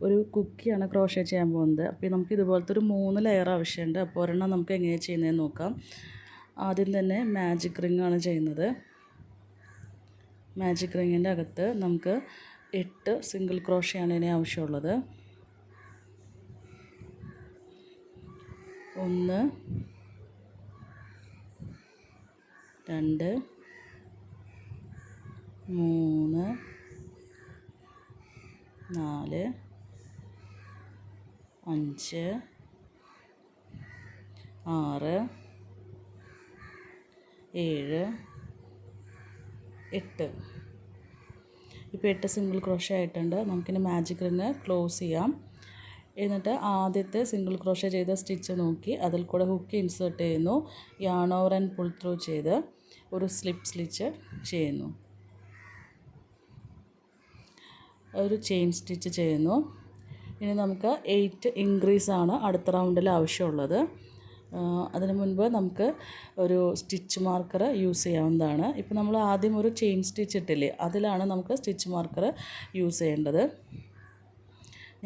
ഒരു കുക്കിയാണ് ക്രോഷ്യ ചെയ്യാൻ പോകുന്നത്. അപ്പോൾ നമുക്ക് ഇതുപോലത്തെ ഒരു 3 ലെയർ ആവശ്യമുണ്ട്. അപ്പോൾ ഒരെണ്ണം നമുക്ക് എങ്ങനെയാണ് ചെയ്യുന്നതെന്ന് നോക്കാം. ആദ്യം തന്നെ മാജിക് റിംഗ് ആണ് ചെയ്യുന്നത്. മാജിക് റിങ്ങിൻ്റെ അകത്ത് നമുക്ക് 8 സിംഗിൾ ക്രോഷ്യാണ് ഇനി ആവശ്യമുള്ളത്. 1 2 3 4 5 6 7 8. ഇപ്പോൾ 8 സിംഗിൾ ക്രോഷ്യ ആയിട്ടുണ്ട്. നമുക്കിനി മാജിക് റിങ് ക്ലോസ് ചെയ്യാം. എന്നിട്ട് ആദ്യത്തെ സിംഗിൾ ക്രോഷ്യ ചെയ്ത സ്റ്റിച്ച് നോക്കി അതിൽ കൂടെ ഹുക്ക് ഇൻസേർട്ട് ചെയ്യുന്നു. Yarn over and pull through ചെയ്ത് ഒരു സ്ലിപ്പ് സ്റ്റിച്ച് ചെയ്യുന്നു. ഒരു ചെയിൻ സ്റ്റിച്ച് ചെയ്യുന്നു. ഇനി നമുക്ക് 8 ഇൻക്രീസ് ആണ് അടുത്ത റൗണ്ടിൽ ആവശ്യമുള്ളത്. അതിന് മുൻപ് നമുക്ക് ഒരു സ്റ്റിച്ച് മാർക്കർ യൂസ് ചെയ്യാവുന്നതാണ്. ഇപ്പോൾ നമ്മൾ ആദ്യം ഒരു ചെയിൻ സ്റ്റിച്ച് ഇട്ടില്ലേ, അതിലാണ് നമുക്ക് സ്റ്റിച്ച് മാർക്കർ യൂസ് ചെയ്യേണ്ടത്.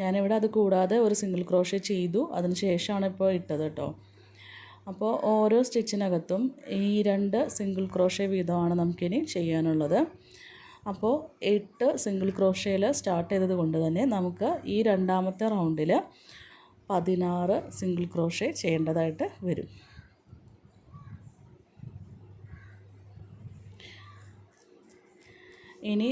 ഞാനിവിടെ അത് കൂടാതെ ഒരു സിംഗിൾ ക്രോഷ്യ ചെയ്തു, അതിന് ശേഷമാണ് ഇപ്പോൾ ഇട്ടത് കേട്ടോ. അപ്പോൾ ഓരോ സ്റ്റിച്ചിനകത്തും ഈ 2 സിംഗിൾ ക്രോഷ്യ വീതമാണ് നമുക്കിനി ചെയ്യാനുള്ളത്. അപ്പോൾ 8 സിംഗിൾ ക്രോഷ്യയിൽ സ്റ്റാർട്ട് ചെയ്തത് കൊണ്ട് തന്നെ നമുക്ക് ഈ രണ്ടാമത്തെ റൗണ്ടിൽ 16 സിംഗിൾ ക്രോഷ്യ ചെയ്യേണ്ടതായിട്ട് വരും. ഇനി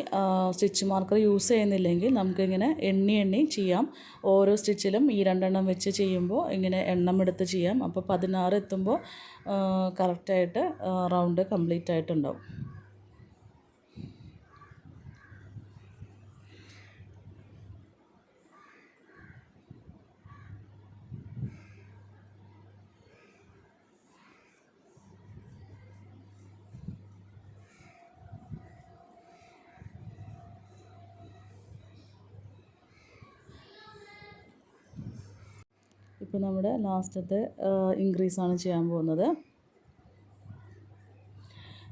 സ്റ്റിച്ച് മാർക്കർ യൂസ് ചെയ്യുന്നില്ലെങ്കിൽ നമുക്കിങ്ങനെ എണ്ണി ചെയ്യാം. ഓരോ സ്റ്റിച്ചിലും ഈ 2 എണ്ണം വെച്ച് ചെയ്യുമ്പോൾ ഇങ്ങനെ എണ്ണം എടുത്ത് ചെയ്യാം. അപ്പോൾ 16 എത്തുമ്പോൾ കറക്റ്റായിട്ട് റൗണ്ട് കംപ്ലീറ്റ് ആയിട്ടുണ്ടാവും. ഇപ്പോൾ നമ്മുടെ ലാസ്റ്റത്തെ ഇൻക്രീസാണ് ചെയ്യാൻ പോകുന്നത്.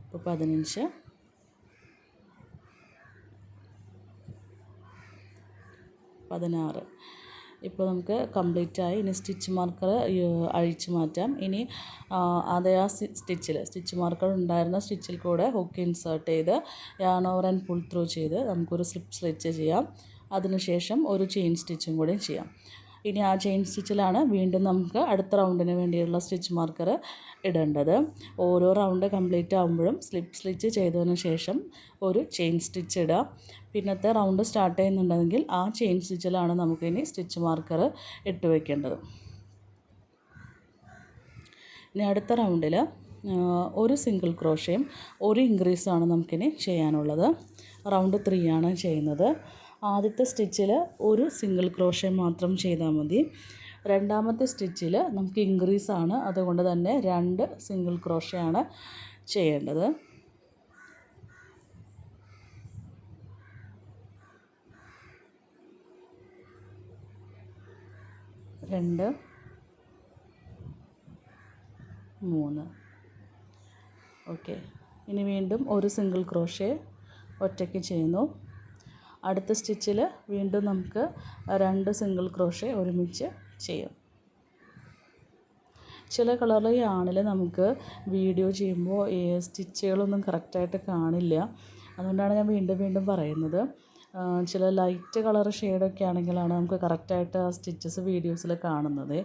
ഇപ്പോൾ 15 16 ഇപ്പോൾ നമുക്ക് കംപ്ലീറ്റ് ആയി. ഇനി സ്റ്റിച്ച് മാർക്കർ അഴിച്ചു മാറ്റാം. ഇനി അതേ ആ സ്റ്റിച്ച് മാർക്കർ ഉണ്ടായിരുന്ന സ്റ്റിച്ചിൽ കൂടെ ഹുക്ക് ഇൻസേർട്ട് ചെയ്ത് yarn over and pull through ചെയ്ത് നമുക്കൊരു സ്ലിപ്പ് സ്റ്റിച്ച് ചെയ്യാം. അതിനുശേഷം ഒരു ചെയിൻ സ്റ്റിച്ചും കൂടി ചെയ്യാം. ഇനി ആ ചെയിൻ സ്റ്റിച്ചിലാണ് വീണ്ടും നമുക്ക് അടുത്ത റൗണ്ടിന് വേണ്ടിയുള്ള സ്റ്റിച്ച് മാർക്കർ ഇടേണ്ടത്. ഓരോ റൗണ്ട് കംപ്ലീറ്റ് ആകുമ്പോഴും സ്ലിപ്പ് സ്റ്റിച്ച് ചെയ്തതിന് ശേഷം ഒരു ചെയിൻ സ്റ്റിച്ച് ഇടുക. പിന്നത്തെ റൗണ്ട് സ്റ്റാർട്ട് ചെയ്യുന്നുണ്ടെങ്കിൽ ആ ചെയിൻ സ്റ്റിച്ചിലാണ് നമുക്കിനി സ്റ്റിച്ച് മാർക്കർ ഇട്ട് വയ്ക്കേണ്ടത്. ഇനി അടുത്ത റൗണ്ടിൽ ഒരു സിംഗിൾ ക്രോഷ്യയും ഒരു ഇൻക്രീസാണ് നമുക്കിനി ചെയ്യാനുള്ളത്. റൗണ്ട് 3 ആണ് ചെയ്യുന്നത്. ആദ്യത്തെ സ്റ്റിച്ചിൽ ഒരു സിംഗിൾ ക്രോഷ്യ മാത്രം ചെയ്താൽ മതി. രണ്ടാമത്തെ സ്റ്റിച്ചിൽ നമുക്ക് ഇൻക്രീസാണ്, അതുകൊണ്ട് തന്നെ 2 സിംഗിൾ ക്രോഷ്യയാണ് ചെയ്യേണ്ടത്. രണ്ട് 3. ഓക്കെ. ഇനി വീണ്ടും ഒരു സിംഗിൾ ക്രോഷ്യ ഒറ്റയ്ക്ക് ചെയ്യുന്നു. അടുത്ത സ്റ്റിച്ചിൽ വീണ്ടും നമുക്ക് 2 സിംഗിൾ ക്രോഷ്യ ഒരുമിച്ച് ചെയ്യാം. ചില കളറിൽ യാണിൽ നമുക്ക് വീഡിയോ ചെയ്യുമ്പോൾ ഈ സ്റ്റിച്ചുകളൊന്നും കറക്റ്റായിട്ട് കാണില്ല. അതുകൊണ്ടാണ് ഞാൻ വീണ്ടും പറയുന്നത്. ചില ലൈറ്റ് കളർ ഷെയ്ഡൊക്കെ ആണെങ്കിലാണ് നമുക്ക് കറക്റ്റായിട്ട് ആ സ്റ്റിച്ചസ് വീഡിയോസിൽ കാണുന്നത്.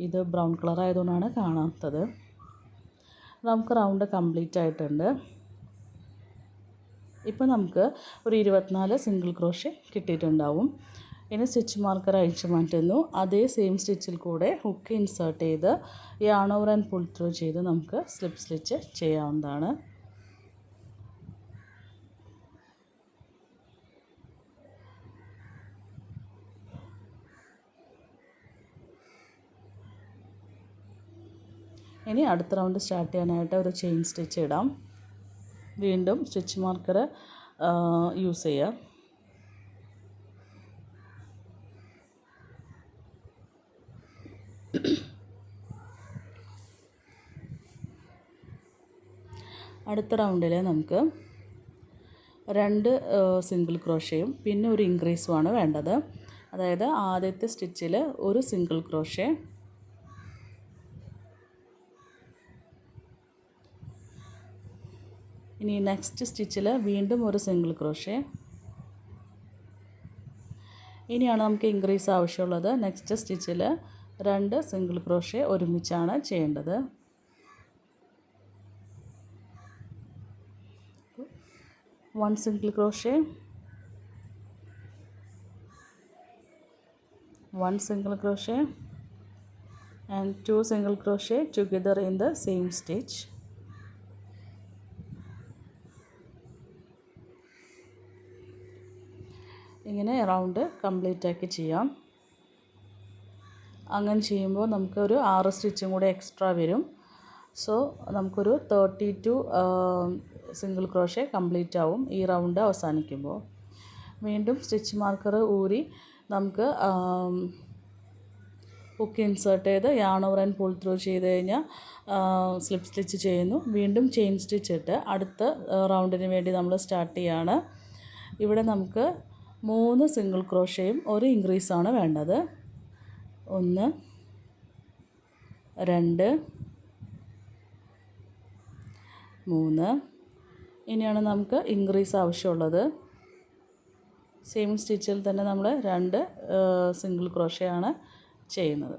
ഇത് ബ്രൗൺ കളർ ആയതുകൊണ്ടാണ് കാണാത്തത്. നമുക്ക് റൗണ്ട് കംപ്ലീറ്റ് ആയിട്ടുണ്ട്. ഇപ്പോൾ നമുക്ക് ഒരു 24 സിംഗിൾ ക്രോഷ്യ കിട്ടിയിട്ടുണ്ടാവും. ഇനി സ്റ്റിച്ച് മാർക്കർ അഴിച്ചു മാറ്റുന്നു. അതേ സെയിം സ്റ്റിച്ചിൽ കൂടെ ഹുക്ക് ഇൻസേർട്ട് ചെയ്ത് yarn over and pull through ചെയ്ത് നമുക്ക് സ്ലിപ്പ് സ്റ്റിച്ച് ചെയ്യാവുന്നതാണ്. ഇനി അടുത്ത റൗണ്ട് സ്റ്റാർട്ട് ചെയ്യാനായിട്ട് ഒരു ചെയിൻ സ്റ്റിച്ച് ഇടാം. വീണ്ടും സ്റ്റിച്ച് മാർക്കർ യൂസ് ചെയ്യാം. അടുത്ത റൗണ്ടിൽ നമുക്ക് 2 സിംഗിൾ ക്രോഷ്യയും പിന്നെ ഒരു ഇൻക്രീസുമാണ് വേണ്ടത്. അതായത് ആദ്യത്തെ സ്റ്റിച്ചിൽ ഒരു സിംഗിൾ ക്രോഷേ, ഇനി നെക്സ്റ്റ് സ്റ്റിച്ചിൽ വീണ്ടും ഒരു സിംഗിൾ ക്രോഷേ. ഇനിയാണ് നമുക്ക് ഇൻക്രീസ് ആവശ്യമുള്ളത്. നെക്സ്റ്റ് സ്റ്റിച്ചിൽ 2 സിംഗിൾ ക്രോഷേ ഒരുമിച്ചാണ് ചെയ്യേണ്ടത്. 1 single crochet, 1 single crochet and 2 single crochet together in the same stitch. ഇങ്ങനെ റൗണ്ട് കംപ്ലീറ്റ് ആക്കി ചെയ്യാം. അങ്ങനെ ചെയ്യുമ്പോൾ നമുക്കൊരു 6 സ്റ്റിച്ചും കൂടെ എക്സ്ട്രാ വരും. സോ നമുക്കൊരു 32 സിംഗിൾ ക്രോഷേ കംപ്ലീറ്റ് ആവും ഈ റൗണ്ട് അവസാനിക്കുമ്പോൾ. വീണ്ടും സ്റ്റിച്ച് മാർക്കർ ഊരി നമുക്ക് ഹുക്ക് ഇൻസേർട്ട് ചെയ്ത് yarn over and pull through ചെയ്ത് കഴിഞ്ഞാൽ സ്ലിപ്പ് സ്റ്റിച്ച് ചെയ്യുന്നു. വീണ്ടും ചെയിൻ സ്റ്റിച്ച് ഇട്ട് അടുത്ത റൗണ്ടിന് വേണ്ടി നമ്മൾ സ്റ്റാർട്ട് ചെയ്യുകയാണ്. ഇവിടെ നമുക്ക് 3 സിംഗിൾ ക്രോഷയും ഒരു ഇൻക്രീസാണ് വേണ്ടത്. 1 2 3. ഇനിയാണ് നമുക്ക് ഇൻക്രീസ് ആവശ്യമുള്ളത്. സെയിം സ്റ്റിച്ചിൽ തന്നെ നമ്മൾ 2 സിംഗിൾ ക്രോഷയാണ് ചെയ്യുന്നത്.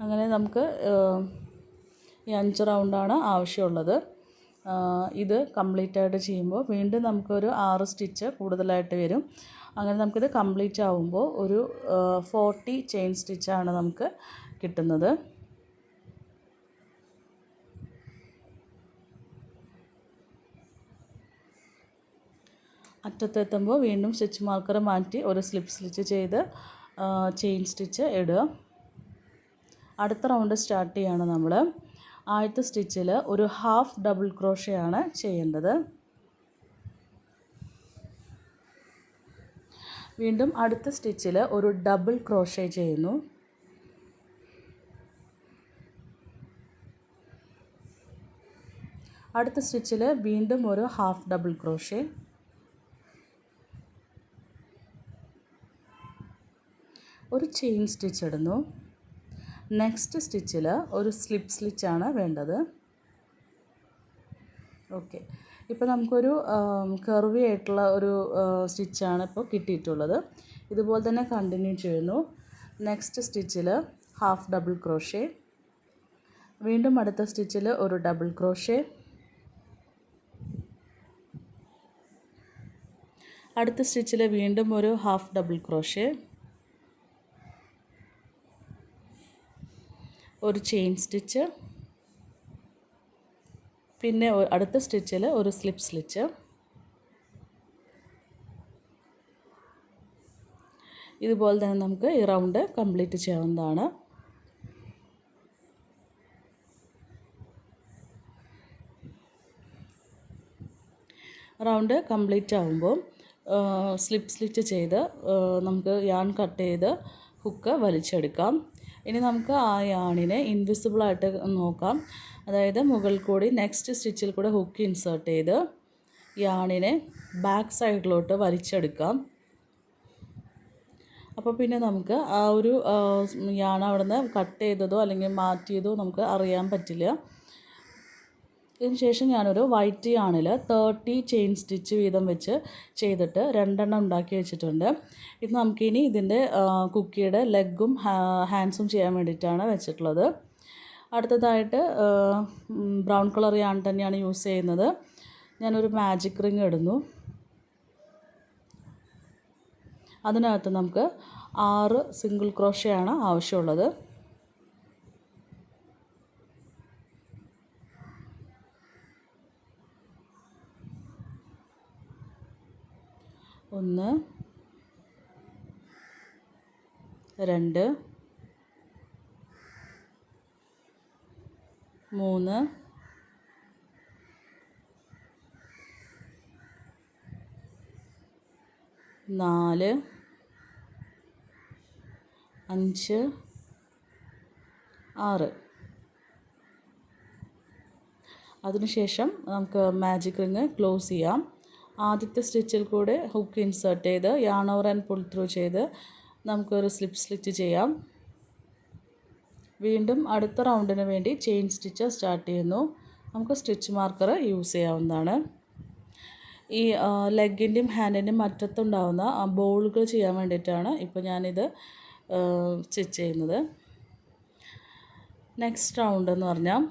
അങ്ങനെ നമുക്ക് ഈ 5 റൗണ്ടാണ് ആവശ്യമുള്ളത്. ഇത് കംപ്ലീറ്റ് ആയിട്ട് ചെയ്യുമ്പോൾ വീണ്ടും നമുക്കൊരു 6 സ്റ്റിച്ച് കൂടുതലായിട്ട് വരും. അങ്ങനെ നമുക്കിത് കംപ്ലീറ്റ് ആവുമ്പോൾ ഒരു 40 ചെയിൻ സ്റ്റിച്ചാണ് നമുക്ക് കിട്ടുന്നത്. അറ്റത്തെത്തുമ്പോൾ വീണ്ടും സ്റ്റിച്ച് മാർക്കർ മാറ്റി ഒരു സ്ലിപ്പ് സ്റ്റിച്ച് ചെയ്ത് ചെയിൻ സ്റ്റിച്ച് ഇടുക. അടുത്ത റൗണ്ട് സ്റ്റാർട്ട് ചെയ്യാണ് നമ്മൾ. ആദ്യത്തെ സ്റ്റിച്ചിൽ ഒരു ഹാഫ് ഡബിൾ ക്രോഷയാണ് ചെയ്യേണ്ടത്. വീണ്ടും അടുത്ത സ്റ്റിച്ചിൽ ഒരു ഡബിൾ ക്രോഷേ ചെയ്യുന്നു. അടുത്ത സ്റ്റിച്ചിൽ വീണ്ടും ഒരു ഹാഫ് ഡബിൾ ക്രോഷേ. ഒരു ചെയിൻ സ്റ്റിച്ച് ഇടുന്നു. നെക്സ്റ്റ് സ്റ്റിച്ചിൽ ഒരു സ്ലിപ്പ് സ്റ്റിച്ചാണ് വേണ്ടത്. ഓക്കെ, ഇപ്പോൾ നമുക്കൊരു കർവി ആയിട്ടുള്ള ഒരു സ്റ്റിച്ചാണ് ഇപ്പോൾ കിട്ടിയിട്ടുള്ളത്. ഇതുപോലെ തന്നെ കണ്ടിന്യൂ ചെയ്യുന്നു. നെക്സ്റ്റ് സ്റ്റിച്ചിൽ ഹാഫ് ഡബിൾ ക്രോഷേ. വീണ്ടും അടുത്ത സ്റ്റിച്ചിൽ ഒരു ഡബിൾ ക്രോഷേ. അടുത്ത സ്റ്റിച്ചിൽ വീണ്ടും ഒരു ഹാഫ് ഡബിൾ ക്രോഷേ. ഒരു ചെയിൻ സ്റ്റിച്ച്. പിന്നെ അടുത്ത സ്റ്റിച്ചിൽ ഒരു സ്ലിപ്പ് സ്റ്റിച്ച്. ഇതുപോലെ തന്നെ നമുക്ക് ഈ റൗണ്ട് കംപ്ലീറ്റ് ചെയ്യാവുന്നതാണ്. റൗണ്ട് കംപ്ലീറ്റ് ആകുമ്പോൾ സ്ലിപ്പ് സ്റ്റിച്ച് ചെയ്ത് നമുക്ക് യാൺ കട്ട് ചെയ്ത് ഹുക്ക് വലിച്ചെടുക്കാം. ഇനി നമുക്ക് ആ യാണിനെ ഇൻവിസിബിളായിട്ട് നോക്കാം. അതായത് മുകളിൽ കൂടി നെക്സ്റ്റ് സ്റ്റിച്ചിൽ കൂടെ ഹുക്ക് ഇൻസേർട്ട് ചെയ്ത് യാണിനെ ബാക്ക് സൈഡിലോട്ട് വലിച്ചെടുക്കാം. അപ്പോൾ പിന്നെ നമുക്ക് ആ ഒരു യാൺ അവിടെ നിന്ന് കട്ട് ചെയ്തതോ അല്ലെങ്കിൽ മാറ്റിയതോ നമുക്ക് അറിയാൻ പറ്റില്ല. ഇതിന് ശേഷം ഞാനൊരു വൈറ്റ് യാണിൽ 30 ചെയിൻ സ്റ്റിച്ച് വീതം വെച്ച് ചെയ്തിട്ട് 2 എണ്ണം ഉണ്ടാക്കി വെച്ചിട്ടുണ്ട്. ഇത് നമുക്കിനി ഇതിൻ്റെ കുക്കിയുടെ ലെഗും ഹാൻഡ്സും ചെയ്യാൻ വേണ്ടിയിട്ടാണ് വെച്ചിട്ടുള്ളത്. അടുത്തതായിട്ട് ബ്രൗൺ കളർ യാൺ തന്നെയാണ് യൂസ് ചെയ്യുന്നത്. ഞാനൊരു മാജിക് റിങ് ഇടുന്നു. അതിനകത്ത് നമുക്ക് 6 സിംഗിൾ ക്രോഷയാണ് ആവശ്യമുള്ളത്. 1 2 3 4 5 6. അതിനുശേഷം നമുക്ക് മാജിക് റിങ് ക്ലോസ് ചെയ്യാം. ആദ്യത്തെ സ്റ്റിച്ചിൽ കൂടെ ഹുക്ക് ഇൻസേർട്ട് ചെയ്ത് yarn over and pull through ചെയ്ത് നമുക്കൊരു സ്ലിപ്പ് സ്റ്റിച്ച് ചെയ്യാം. വീണ്ടും അടുത്ത റൗണ്ടിന് വേണ്ടി ചെയിൻ സ്റ്റിച്ച് സ്റ്റാർട്ട് ചെയ്യുന്നു. നമുക്ക് സ്റ്റിച്ച് മാർക്കർ യൂസ് ചെയ്യാവുന്നതാണ്. ഈ ലെഗിൻ്റെയും ഹാൻഡിൻ്റെയും അറ്റത്തുണ്ടാവുന്ന ബോളുകൾ ചെയ്യാൻ വേണ്ടിയിട്ടാണ് ഇപ്പോൾ ഞാനിത് സ്റ്റിച്ച് ചെയ്യുന്നത്. നെക്സ്റ്റ് റൗണ്ട് എന്ന് പറഞ്ഞാൽ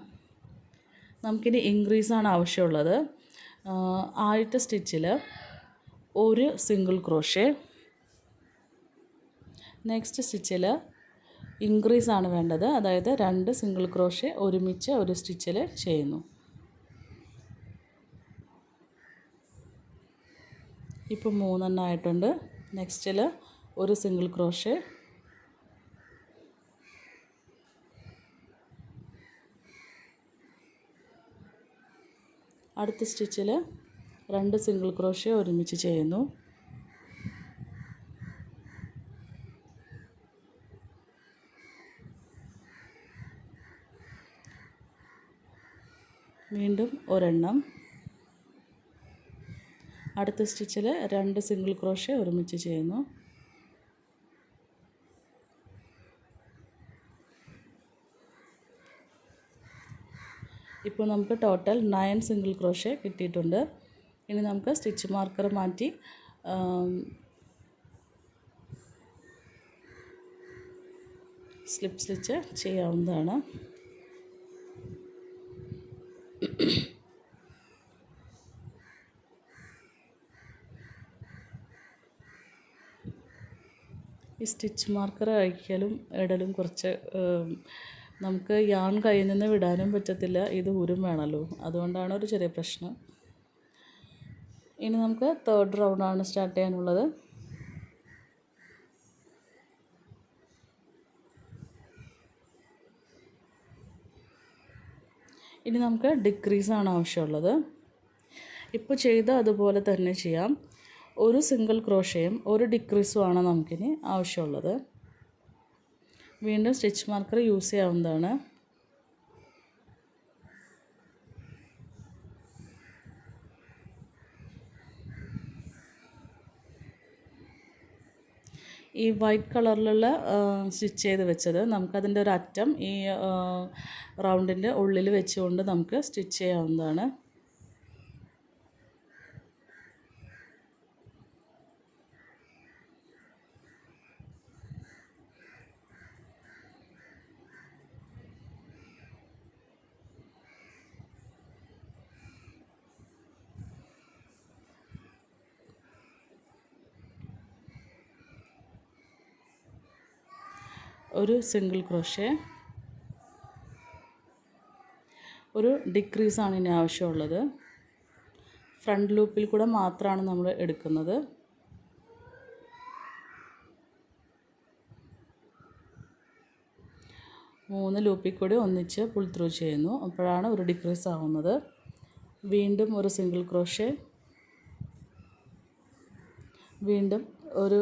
നമുക്കിനി ഇൻക്രീസാണ് ആവശ്യമുള്ളത്. ആദ്യത്തെ സ്റ്റിച്ചിൽ ഒരു സിംഗിൾ ക്രോഷേ, നെക്സ്റ്റ് സ്റ്റിച്ചിൽ ഇൻക്രീസാണ് വേണ്ടത്. അതായത് 2 സിംഗിൾ ക്രോഷേ ഒരുമിച്ച് ഒരു സ്റ്റിച്ചിൽ ചെയ്യുന്നു. ഇപ്പോൾ 3 എണ്ണം ആയിട്ടുണ്ട്. നെക്സ്റ്റിൽ ഒരു സിംഗിൾ ക്രോഷേ, അടുത്ത സ്റ്റിച്ചിൽ 2 സിംഗിൾ ക്രോഷേ ഒരുമിച്ച് ചെയ്യുന്നു. വീണ്ടും ഒരെണ്ണം, അടുത്ത സ്റ്റിച്ചിൽ 2 സിംഗിൾ ക്രോഷേ ഒരുമിച്ച് ചെയ്യുന്നു. ഇപ്പോൾ നമുക്ക് ടോട്ടൽ 9 സിംഗിൾ ക്രോഷേ കിട്ടിയിട്ടുണ്ട്. ഇനി നമുക്ക് സ്റ്റിച്ച് മാർക്കർ മാറ്റി സ്ലിപ്പ് സ്റ്റിച്ച് ചെയ്യാവുന്നതാണ്. ഈ സ്റ്റിച്ച് മാർക്കർ അഴിക്കലും ഇടലും കുറച്ച് നമുക്ക് യാൺ കയ്യിൽ നിന്ന് വിടാനും പറ്റത്തില്ല, ഇത് ഊരും വേണമല്ലോ, അതുകൊണ്ടാണ് ഒരു ചെറിയ പ്രശ്നം. ഇനി നമുക്ക് തേർഡ് റൗണ്ടാണ് സ്റ്റാർട്ട് ചെയ്യാനുള്ളത്. ഇനി നമുക്ക് ഡിക്രീസാണ് ആവശ്യമുള്ളത്. ഇപ്പോൾ ചെയ്ത അതുപോലെ തന്നെ ചെയ്യാം. ഒരു സിംഗിൾ ക്രോഷയും ഒരു ഡിക്രീസുമാണ് നമുക്കിനി ആവശ്യമുള്ളത്. വീണ്ടും സ്റ്റിച്ച് മാർക്കർ യൂസ് ചെയ്യാവുന്നതാണ്. ഈ വൈറ്റ് കളറിലുള്ള സ്റ്റിച്ച് ചെയ്ത് വെച്ചത് നമുക്കതിൻ്റെ ഒരു അറ്റം ഈ റൗണ്ടിൻ്റെ ഉള്ളിൽ വെച്ചുകൊണ്ട് നമുക്ക് സ്റ്റിച്ച് ചെയ്യാവുന്നതാണ്. ഒരു സിംഗിൾ ക്രോഷേ, ഒരു ഡിക്രീസാണ് ഇനി ആവശ്യമുള്ളത്. ഫ്രണ്ട് ലൂപ്പിൽ കൂടെ മാത്രമാണ് നമ്മൾ എടുക്കുന്നത്. മൂന്ന് ലൂപ്പിൽ കൂടി ഒന്നിച്ച് പുൾ ത്രൂ ചെയ്യുന്നു. അപ്പോഴാണ് ഒരു ഡിക്രീസ് ആവുന്നത്. വീണ്ടും ഒരു സിംഗിൾ ക്രോഷേ, വീണ്ടും ഒരു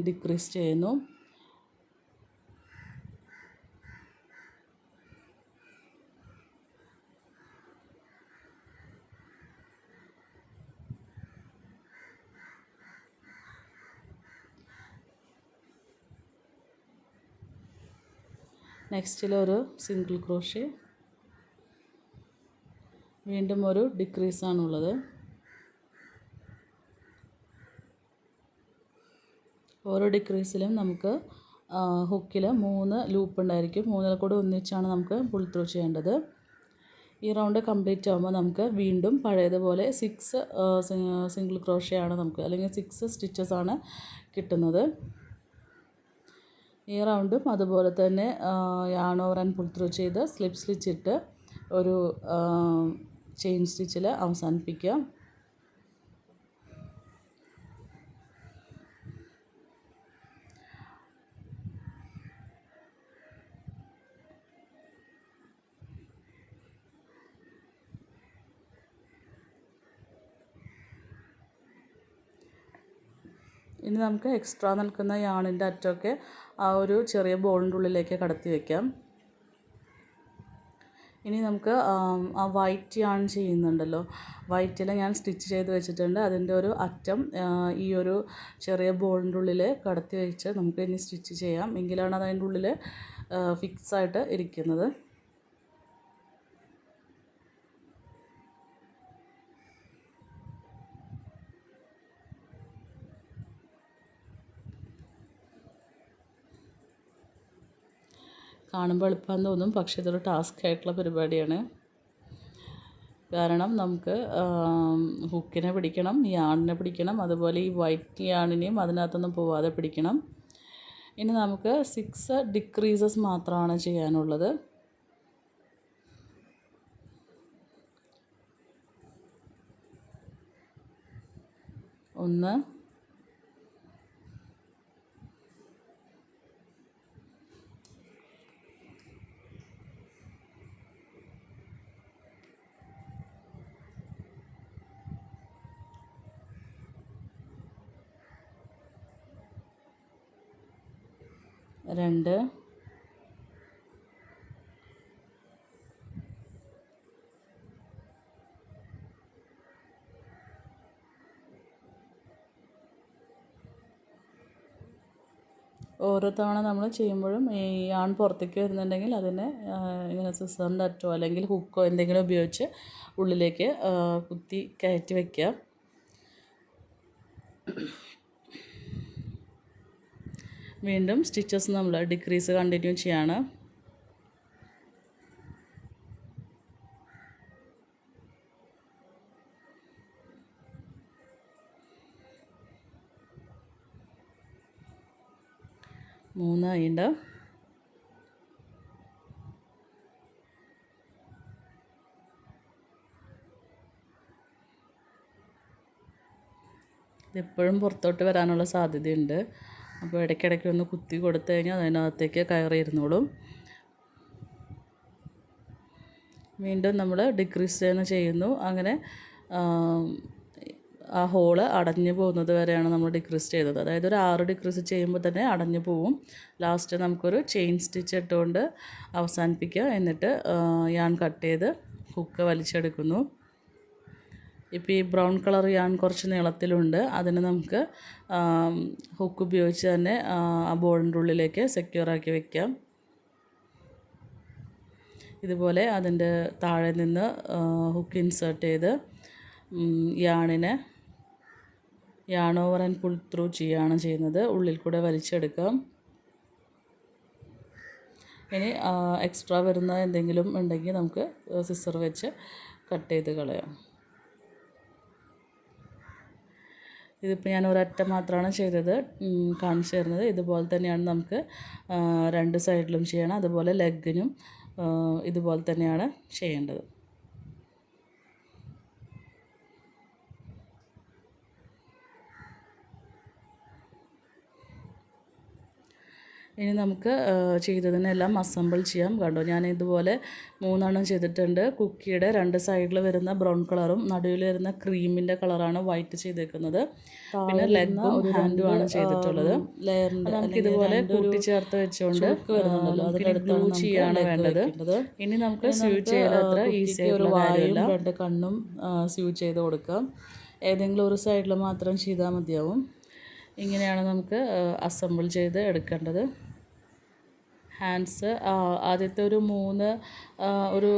ഡിക്രീസ് ചെയ്യുന്നു. നെക്സ്റ്റിൽ ഒരു സിംഗിൾ ക്രോഷേ, വീണ്ടും ഒരു ഡിക്രീസാണുള്ളത്. ഓരോ ഡിക്രീസിലും നമുക്ക് ഹുക്കിൽ 3 ലൂപ്പ് ഉണ്ടായിരിക്കും. 3 കൂടെ ഒന്നിച്ചാണ് നമുക്ക് പുൾ ത്രൂ ചെയ്യേണ്ടത്. ഈ റൗണ്ട് കംപ്ലീറ്റ് ആകുമ്പോൾ നമുക്ക് വീണ്ടും പഴയതുപോലെ 6 സിംഗിൾ ക്രോഷേ ആണ് നമുക്ക്, അല്ലെങ്കിൽ 6 സ്റ്റിച്ചസ് ആണ് കിട്ടുന്നത്. ഈ റൗണ്ടും അതുപോലെ തന്നെ yarn over and pull through ചെയ്ത് സ്ലിപ്പ് സ്റ്റിച്ച് ഇട്ട് ഒരു ചെയിൻ സ്റ്റിച്ചിൽ അവസാനിപ്പിക്കുക. ഇനി നമുക്ക് എക്സ്ട്രാ നിൽക്കുന്ന യാണിൻ്റെ അറ്റമൊക്കെ ആ ഒരു ചെറിയ ബോളിൻ്റെ ഉള്ളിലേക്ക് കടത്തി വയ്ക്കാം. ഇനി നമുക്ക് ആ വൈറ്റ് യാൺ ചെയ്യുന്നുണ്ടല്ലോ, വൈറ്റിൽ ഞാൻ സ്റ്റിച്ച് ചെയ്ത് വെച്ചിട്ടുണ്ട്. അതിൻ്റെ ഒരു അറ്റം ഈ ഒരു ചെറിയ ബോളിൻ്റെ ഉള്ളിൽ കടത്തി വെച്ച് നമുക്ക് ഇനി സ്റ്റിച്ച് ചെയ്യാം. എങ്കിലാണ് അത് അതിൻ്റെ ഉള്ളിൽ ഫിക്സായിട്ട് ഇരിക്കുന്നത്. കാണുമ്പോൾ എളുപ്പമെന്ന് തോന്നും, പക്ഷേ ഇതൊരു ടാസ്ക് ആയിട്ടുള്ള പരിപാടിയാണ്. കാരണം നമുക്ക് ഹുക്കിനെ പിടിക്കണം, യാണിനെ പിടിക്കണം, അതുപോലെ ഈ വൈറ്റ് യാണിനെയും അതിനകത്തൊന്നും പോവാതെ പിടിക്കണം. ഇനി നമുക്ക് 6 ഡിക്രീസസ് മാത്രമാണ് ചെയ്യാനുള്ളത്. 1, 2, 1 നമ്മൾ ചെയ്യുമ്പോഴും ഈ യാൺ പുറത്തേക്ക് വരുന്നുണ്ടെങ്കിൽ അതിനെ ഇങ്ങനെ സിസറിൻ്റെ അറ്റോ അല്ലെങ്കിൽ ഹുക്കോ എന്തെങ്കിലും ഉപയോഗിച്ച് ഉള്ളിലേക്ക് കുത്തി കയറ്റി വയ്ക്കുക. വീണ്ടും സ്റ്റിച്ചസ് നമ്മൾ ഡിക്രീസ് കണ്ടിന്യൂ ചെയ്യാണ്. മൂന്നായിണ്ട്. ഇതെപ്പോഴും പുറത്തോട്ട് വരാനുള്ള സാധ്യതയുണ്ട്. അപ്പോൾ ഇടയ്ക്കിടയ്ക്ക് ഒന്ന് കുത്തി കൊടുത്തു കഴിഞ്ഞാൽ അതിനകത്തേക്ക് കയറിയിരുന്നോളും. വീണ്ടും നമ്മൾ ഡിക്രീസ് ചെയ്യുന്നു. അങ്ങനെ ആ ഹോള് അടഞ്ഞു പോകുന്നത് വരെയാണ് നമ്മൾ ഡിക്രീസ് ചെയ്തത്. അതായത് ഒരു 6 ഡിക്രീസ് ചെയ്യുമ്പോൾ തന്നെ അടഞ്ഞു പോവും. ലാസ്റ്റ് നമുക്കൊരു ചെയിൻ സ്റ്റിച്ച് ഇട്ടുകൊണ്ട് അവസാനിപ്പിക്കുക. എന്നിട്ട് യാൺ കട്ട് ചെയ്ത് ഹുക്ക് വലിച്ചെടുക്കുന്നു. ഇപ്പോൾ ഈ ബ്രൗൺ കളർ യാൺ കുറച്ച് നീളത്തിലുണ്ട്. അതിന് നമുക്ക് ഹുക്ക് ഉപയോഗിച്ച് തന്നെ ആ ബോളിൻ്റെ ഉള്ളിലേക്ക് സെക്യൂറാക്കി വയ്ക്കാം. ഇതുപോലെ അതിൻ്റെ താഴെ നിന്ന് ഹുക്ക് ഇൻസേർട്ട് ചെയ്ത് yarn over and pull through ചെയ്യുകയാണ് ചെയ്യുന്നത്. ഉള്ളിൽ കൂടെ വലിച്ചെടുക്കാം. ഇനി എക്സ്ട്രാ വരുന്ന എന്തെങ്കിലും ഉണ്ടെങ്കിൽ നമുക്ക് സിസർ വെച്ച് കട്ട് ചെയ്ത് കളയാം. ഇതിപ്പോൾ ഞാൻ ഒരറ്റം മാത്രമാണ് ചെയ്തത് കാണിച്ചു തരുന്നത്. ഇതുപോലെ തന്നെയാണ് നമുക്ക് 2 സൈഡിലും ചെയ്യണം. അതുപോലെ ലെഗിനും ഇതുപോലെ തന്നെയാണ് ചെയ്യേണ്ടത്. ഇനി നമുക്ക് ചെയ്തതിനെല്ലാം അസംബിൾ ചെയ്യാം. കണ്ടോ, ഞാൻ ഇതുപോലെ 3 ചെയ്തിട്ടുണ്ട്. കുക്കിയുടെ 2 സൈഡിൽ വരുന്ന ബ്രൗൺ കളറും നടുവിൽ വരുന്ന ക്രീമിൻ്റെ കളറാണ് വൈറ്റ് ചെയ്തേക്കുന്നത്. പിന്നെ ലെഗും ഹാൻഡും ആണ് ചെയ്തിട്ടുള്ളത്. നമുക്ക് ഇതുപോലെ കൂട്ടിച്ചേർത്ത് വെച്ചുകൊണ്ട് ഗ്ലൂ ചെയ്യാണ് വേണ്ടത്. ഇനി നമുക്ക് സ്യൂ ചെയ്ത് അത്ര ഈസി ആയിട്ടുള്ള കാര്യമല്ല. 2 കണ്ണും സ്യൂ ചെയ്ത് കൊടുക്കാം. ഏതെങ്കിലും ഒരു സൈഡിൽ മാത്രം ചെയ്താൽ മതിയാവും. ഇങ്ങനെയാണ് നമുക്ക് അസംബിൾ ചെയ്ത് എടുക്കേണ്ടത്. ഹാൻഡ്സ് ആദ്യത്തെ ഒരു 3 ഒരു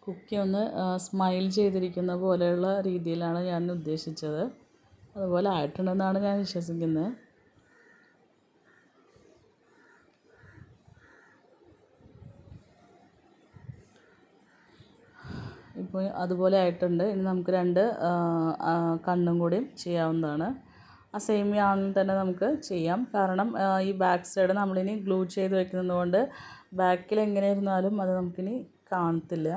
കുക്കി ഒന്ന് സ്മൈൽ ചെയ്തിരിക്കുന്ന പോലെയുള്ള രീതിയിലാണ് ഞാൻ ഉദ്ദേശിച്ചത്. അതുപോലെ ആയിട്ടുണ്ടെന്നാണ് ഞാൻ വിശ്വസിക്കുന്നത്. ഇപ്പോൾ അതുപോലെ ആയിട്ടുണ്ട്. ഇനി നമുക്ക് 2 കണ്ണും കൂടി ചെയ്യാവുന്നതാണ്. ആ സെയിം യാണിൽ തന്നെ നമുക്ക് ചെയ്യാം. കാരണം ഈ ബാക്ക് സൈഡ് നമ്മളിനി ഗ്ലൂ ചെയ്ത് വെക്കുന്നത് കൊണ്ട് ബാക്കിൽ എങ്ങനെ ഇരുന്നാലും അത് നമുക്കിനി കാണത്തില്ല.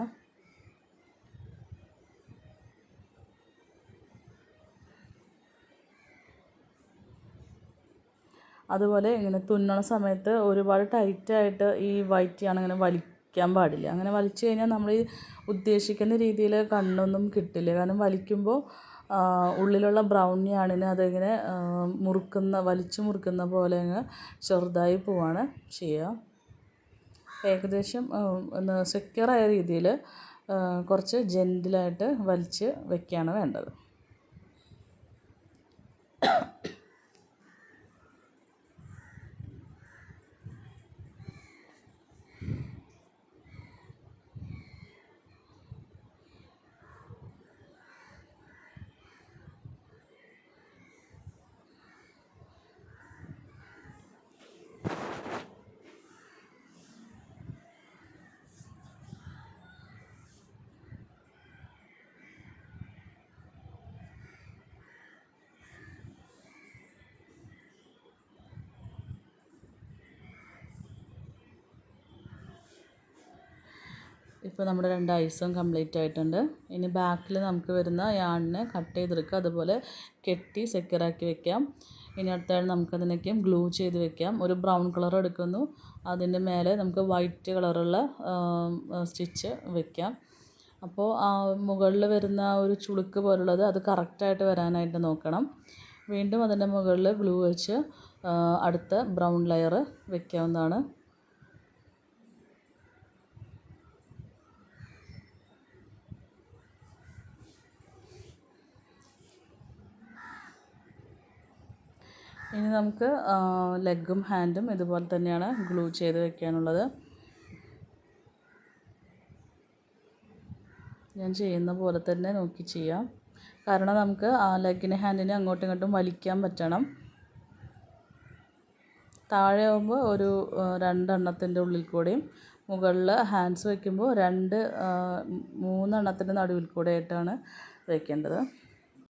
അതുപോലെ ഇങ്ങനെ തുന്നണ സമയത്ത് ഒരുപാട് ടൈറ്റായിട്ട് ഈ വൈറ്റ് യാണ് ഇങ്ങനെ വലിക്കാൻ പാടില്ല. അങ്ങനെ വലിച്ചു കഴിഞ്ഞാൽ നമ്മൾ ഈ ഉദ്ദേശിക്കുന്ന രീതിയിൽ കണ്ണൊന്നും കിട്ടില്ല. കാരണം വലിക്കുമ്പോൾ ഉള്ളിലുള്ള ബ്രൗൺ യാണിന് അതിങ്ങനെ വലിച്ചു മുറുക്കുന്ന പോലെ അങ്ങ് ചെറുതായി പോവാണ് ചെയ്യുക. ഏകദേശം ഒന്ന് സെക്യൂറായ രീതിയിൽ കുറച്ച് ജെൻറ്റിലായിട്ട് വലിച്ച് വെക്കുകയാണ് വേണ്ടത്. ഇപ്പോൾ നമ്മുടെ 2 ഐസും കംപ്ലീറ്റ് ആയിട്ടുണ്ട്. ഇനി ബാക്കിൽ നമുക്ക് വരുന്ന യാണിനെ കട്ട് ചെയ്തെടുക്കുക, അതുപോലെ കെട്ടി സെക്യൂറാക്കി വെക്കാം. ഇനി അടുത്തായിട്ട് നമുക്കതിനൊക്കെ ഗ്ലൂ ചെയ്ത് വെക്കാം. ഒരു ബ്രൗൺ കളർ എടുക്കുന്നു, അതിൻ്റെ മേലെ നമുക്ക് വൈറ്റ് കളറുള്ള സ്റ്റിച്ച് വെക്കാം. അപ്പോൾ മുകളിൽ വരുന്ന ഒരു ചുളുക്ക് പോലുള്ളത് അത് കറക്റ്റായിട്ട് വരാനായിട്ട് നോക്കണം. വീണ്ടും അതിൻ്റെ മുകളിൽ ഗ്ലൂ വെച്ച് അടുത്ത ബ്രൗൺ ലെയർ വെക്കാവുന്നതാണ്. ഇനി നമുക്ക് ലെഗും ഹാൻഡും ഇതുപോലെ തന്നെയാണ് ഗ്ലൂ ചെയ്ത് വെക്കാനുള്ളത്. ഞാൻ ചെയ്യുന്ന പോലെ തന്നെ നോക്കി ചെയ്യാം. കാരണം നമുക്ക് ലെഗിനെ ഹാൻഡിനെ അങ്ങോട്ടും ഇങ്ങോട്ടും വലിക്കാൻ പറ്റണം. താഴെ ആകുമ്പോൾ ഒരു 2 എണ്ണത്തിൻ്റെ ഉള്ളിൽ കൂടെയും മുകളിൽ ഹാൻഡ്സ് വയ്ക്കുമ്പോൾ 3 എണ്ണത്തിൻ്റെ നടുവിൽ കൂടെ ആയിട്ടാണ് വയ്ക്കേണ്ടത്.